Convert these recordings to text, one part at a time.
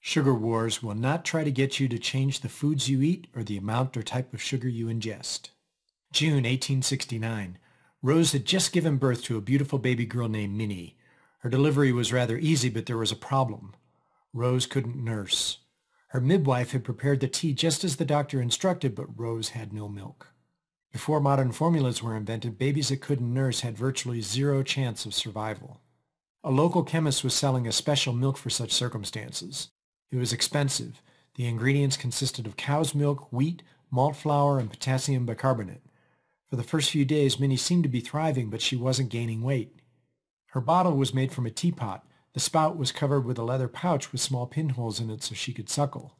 Sugar wars will not try to get you to change the foods you eat or the amount or type of sugar you ingest. June 1869. Rose had just given birth to a beautiful baby girl named Minnie. Her delivery was rather easy, but there was a problem. Rose couldn't nurse. Her midwife had prepared the tea just as the doctor instructed, but Rose had no milk. Before modern formulas were invented, babies that couldn't nurse had virtually zero chance of survival. A local chemist was selling a special milk for such circumstances. It was expensive. The ingredients consisted of cow's milk, wheat, malt flour, and potassium bicarbonate. For the first few days, Minnie seemed to be thriving, but she wasn't gaining weight. Her bottle was made from a teapot. The spout was covered with a leather pouch with small pinholes in it so she could suckle.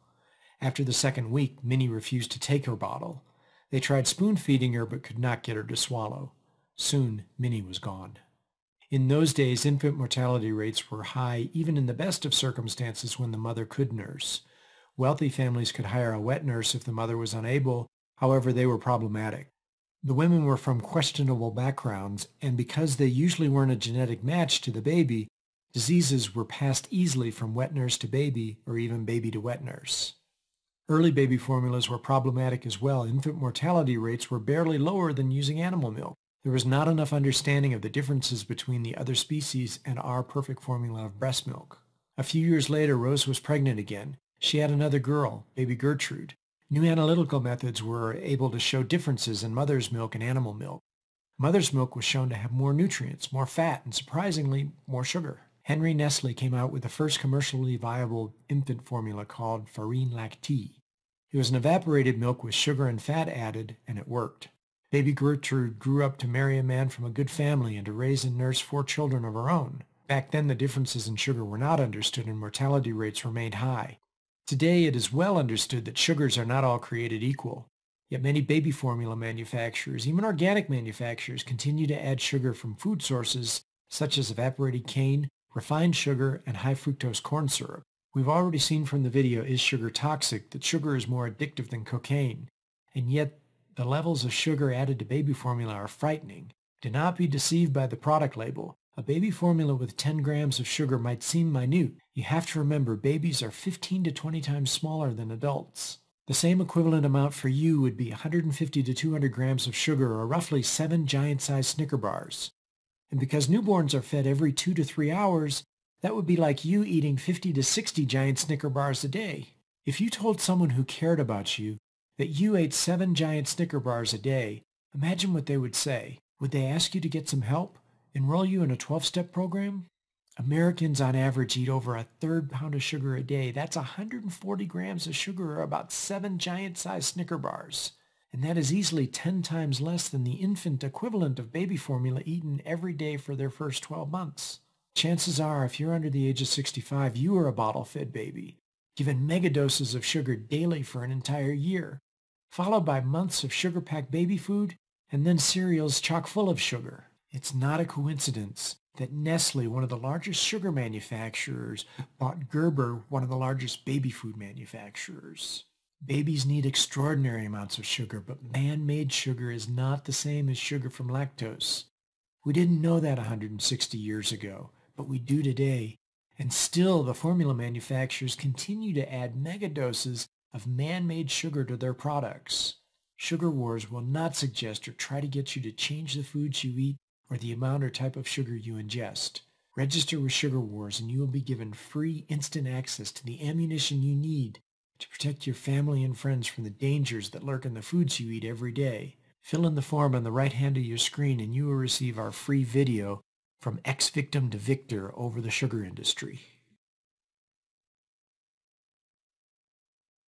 After the second week, Minnie refused to take her bottle. They tried spoon-feeding her but could not get her to swallow. Soon, Minnie was gone. In those days, infant mortality rates were high even in the best of circumstances when the mother could nurse. Wealthy families could hire a wet nurse if the mother was unable. However, they were problematic. The women were from questionable backgrounds, and because they usually weren't a genetic match to the baby, diseases were passed easily from wet nurse to baby or even baby to wet nurse. Early baby formulas were problematic as well. Infant mortality rates were barely lower than using animal milk. There was not enough understanding of the differences between the other species and our perfect formula of breast milk. A few years later, Rose was pregnant again. She had another girl, baby Gertrude. New analytical methods were able to show differences in mother's milk and animal milk. Mother's milk was shown to have more nutrients, more fat, and surprisingly, more sugar. Henry Nestle came out with the first commercially viable infant formula called Farine Lactée. It was an evaporated milk with sugar and fat added, and it worked. Baby Gertrude grew up to marry a man from a good family and to raise and nurse 4 children of her own. Back then, the differences in sugar were not understood and mortality rates remained high. Today, it is well understood that sugars are not all created equal. Yet many baby formula manufacturers, even organic manufacturers, continue to add sugar from food sources such as evaporated cane, refined sugar, and high fructose corn syrup. We've already seen from the video, Is Sugar Toxic?, that sugar is more addictive than cocaine. And yet, the levels of sugar added to baby formula are frightening. Do not be deceived by the product label. A baby formula with 10 grams of sugar might seem minute. You have to remember babies are 15 to 20 times smaller than adults. The same equivalent amount for you would be 150 to 200 grams of sugar, or roughly 7 giant-sized Snicker bars. And because newborns are fed every 2 to 3 hours, that would be like you eating 50 to 60 giant Snicker bars a day. If you told someone who cared about you that you ate 7 giant Snicker bars a day, imagine what they would say. Would they ask you to get some help? Enroll you in a 12-step program? Americans on average eat over a third pound of sugar a day. That's 140 grams of sugar, or about 7 giant-sized Snicker bars. And that is easily 10 times less than the infant equivalent of baby formula eaten every day for their first 12 months. Chances are, if you're under the age of 65, you are a bottle-fed baby, given megadoses of sugar daily for an entire year, followed by months of sugar-packed baby food, and then cereals chock full of sugar. It's not a coincidence that Nestle, one of the largest sugar manufacturers, bought Gerber, one of the largest baby food manufacturers. Babies need extraordinary amounts of sugar, but man-made sugar is not the same as sugar from lactose. We didn't know that 160 years ago, but we do today. And still, the formula manufacturers continue to add megadoses of man-made sugar to their products. Sugar wars will not suggest or try to get you to change the foods you eat or the amount or type of sugar you ingest. Register with Sugar Wars and you will be given free instant access to the ammunition you need to protect your family and friends from the dangers that lurk in the foods you eat every day. Fill in the form on the right hand of your screen and you will receive our free video, From Ex-Victim to Victor, over the sugar industry.